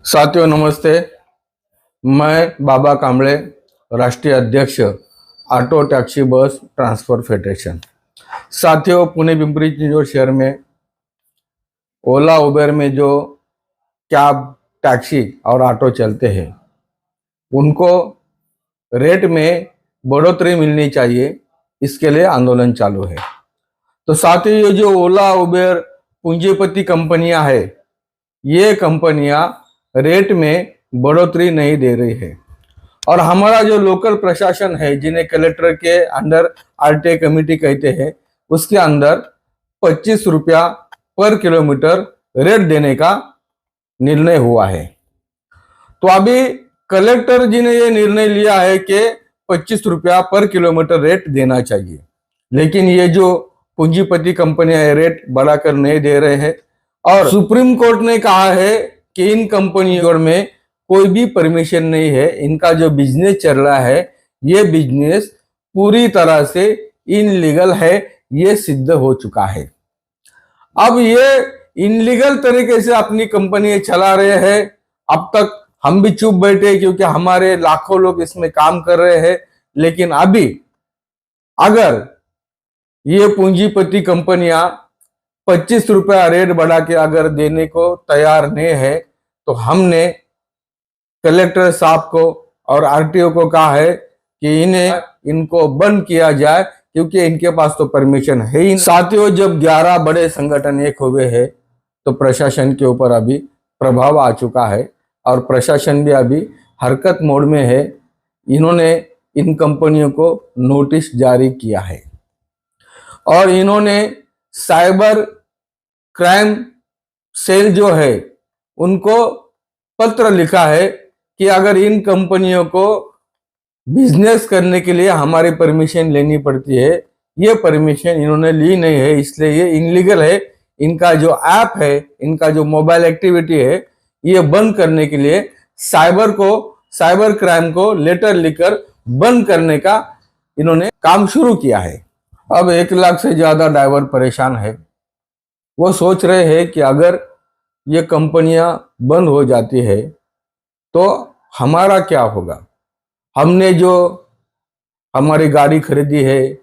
साथियों नमस्ते। मैं बाबा कांबळे, राष्ट्रीय अध्यक्ष auto taxi bus transfer federation. साथियों, पुणे पिंपरी चिंचवड शहर में ओला उबेर में जो कैब, टैक्सी और ऑटो चलते हैं उनको रेट में बढ़ोतरी मिलनी चाहिए, इसके लिए आंदोलन चालू है। तो साथियों, ये जो ओला उबेर पूंजीपति कंपनियां हैं, ये कंपनियां रेट में बढ़ोतरी नहीं दे रही है और हमारा जो लोकल प्रशासन है, जिन्हें कलेक्टर के अंडर आरटीए कमेटी कहते हैं, उसके अंदर 25 रुपया पर किलोमीटर रेट देने का निर्णय हुआ है। तो अभी कलेक्टर जी ने ये निर्णय लिया है कि 25 रुपया पर किलोमीटर रेट देना चाहिए, लेकिन ये जो पूंजीपति कंपनियां रेट बढ़ाकर नहीं दे रहे हैं और सुप्रीम कोर्ट ने कहा है कि इन कंपनियों में कोई भी परमिशन नहीं है। इनका जो बिजनेस चल रहा है, ये बिजनेस पूरी तरह से इनलीगल है, ये सिद्ध हो चुका है। अब ये इनलीगल तरीके से अपनी कंपनी चला रहे हैं। अब तक हम भी चुप बैठे क्योंकि हमारे लाखों लोग इसमें काम कर रहे हैं, लेकिन अभी अगर ये पूंजीपति कंपनियां 25 रुपया रेट बढ़ा के अगर देने को तैयार नहीं है, तो हमने कलेक्टर साहब को और आरटीओ को कहा है कि इनको बंद किया जाए, क्योंकि इनके पास तो परमिशन है ही। साथियों, जब 11 बड़े संगठन एक हुए हैं तो प्रशासन के ऊपर अभी प्रभाव आ चुका है और प्रशासन भी अभी हरकत मोड में है। इन्होंने इन कंपनियों को नोटिस जारी किया है और इन्होंने साइबर क्राइम सेल जो है उनको पत्र लिखा है कि अगर इन कंपनियों को बिजनेस करने के लिए हमारी परमिशन लेनी पड़ती है, ये परमिशन इन्होंने ली नहीं है, इसलिए ये इनलीगल है। इनका जो ऐप है, इनका जो मोबाइल एक्टिविटी है, ये बंद करने के लिए साइबर क्राइम को लेटर लिखकर बंद करने का इन्होंने काम शुरू किया है। अब 1 लाख से ज्यादा ड्राइवर परेशान है। वो सोच रहे हैं कि अगर ये कंपनियां बंद हो जाती है तो हमारा क्या होगा। हमने जो हमारी गाड़ी खरीदी है,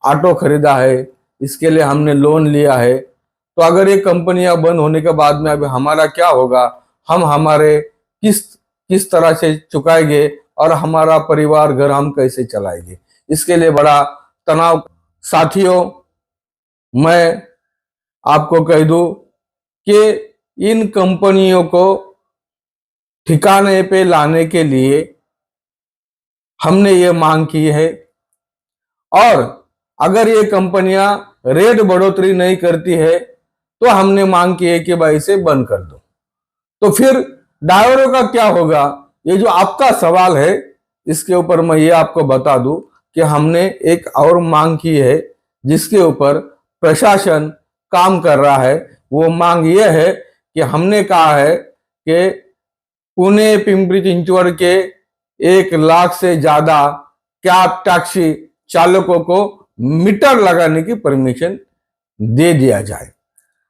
ऑटो खरीदा है, इसके लिए हमने लोन लिया है, तो अगर ये कंपनियां बंद होने के बाद में अभी हमारा क्या होगा। हम हमारे किस तरह से चुकाएंगे और हमारा परिवार घर हम कैसे चलाएंगे, इसके लिए बड़ा तनाव। साथियों, मैं आपको कह दूं कि इन कंपनियों को ठिकाने पे लाने के लिए हमने ये मांग की है और अगर ये कंपनियां रेट बढ़ोतरी नहीं करती है तो हमने मांग की है कि भाई इसे बंद कर दो। तो फिर ड्राइवरों का क्या होगा, ये जो आपका सवाल है, इसके ऊपर मैं ये आपको बता दूं कि हमने एक और मांग की है जिसके ऊपर प्रशासन काम कर रहा है। वो मांग ये है कि हमने कहा है कि पुणे पिंपरी चिंचवड के 1 लाख से ज्यादा कैब टैक्सी चालकों को मीटर लगाने की परमिशन दे दिया जाए।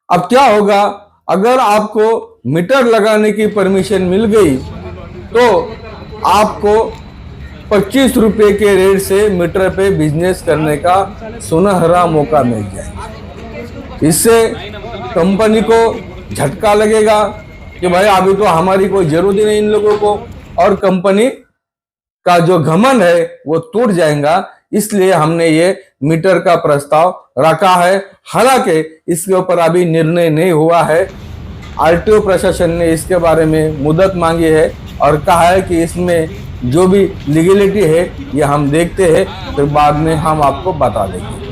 अब क्या होगा, अगर आपको मीटर लगाने की परमिशन मिल गई तो आपको 25 रुपए के रेट से मीटर पे बिजनेस करने का सुनहरा मौका मिल जाए। इससे कंपनी को झटका लगेगा कि भाई अभी तो हमारी कोई जरूरत ही नहीं इन लोगों को, और कंपनी का जो घमंड है वो टूट जाएगा। इसलिए हमने ये मीटर का प्रस्ताव रखा है। हालांकि इसके ऊपर अभी निर्णय नहीं हुआ है। आरटीओ प्रशासन ने इसके बारे में मुदत मांगी है और कहा है कि इसमें जो भी लीगलिटी है ये हम देखते हैं, फिर बाद में हम आपको बता देंगे।